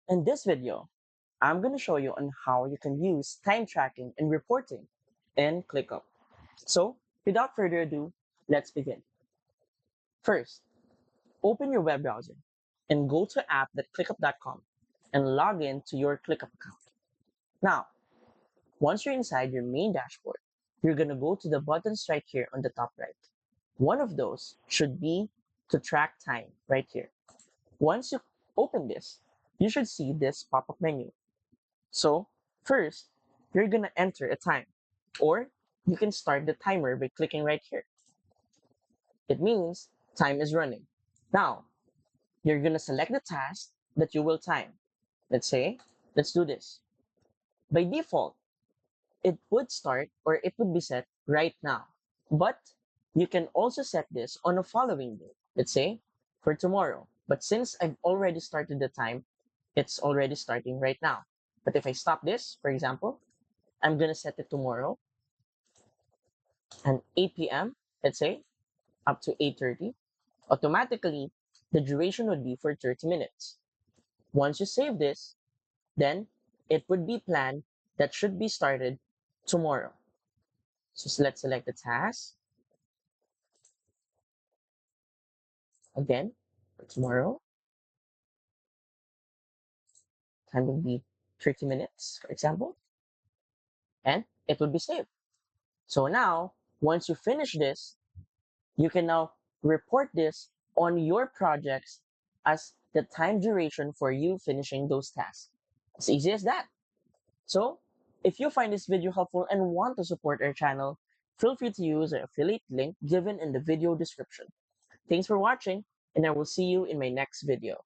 In this video, I'm going to show you on how you can use time tracking and reporting in ClickUp. So, without further ado, let's begin. First, open your web browser and go to app.clickup.com and log in to your ClickUp account. Now, once you're inside your main dashboard, you're going to go to the buttons right here on the top right. One of those should be to track time right here. Once you open this, you should see this pop-up menu. So first, you're gonna enter a time, or you can start the timer by clicking right here. It means time is running. Now, you're gonna select the task that you will time. Let's say, let's do this. By default, it would start or it would be set right now. But you can also set this on a following day. Let's say for tomorrow. But since I've already started the time, it's already starting right now. But if I stop this, for example, I'm gonna set it tomorrow and 8 p.m., let's say, up to 8:30. Automatically, the duration would be for 30 minutes. Once you save this, then it would be planned that should be started tomorrow. So let's select the task again for tomorrow. Time will be 30 minutes, for example, and it will be saved. So now, once you finish this, you can now report this on your projects as the time duration for you finishing those tasks. As easy as that. So, if you find this video helpful and want to support our channel, feel free to use the affiliate link given in the video description. Thanks for watching, and I will see you in my next video.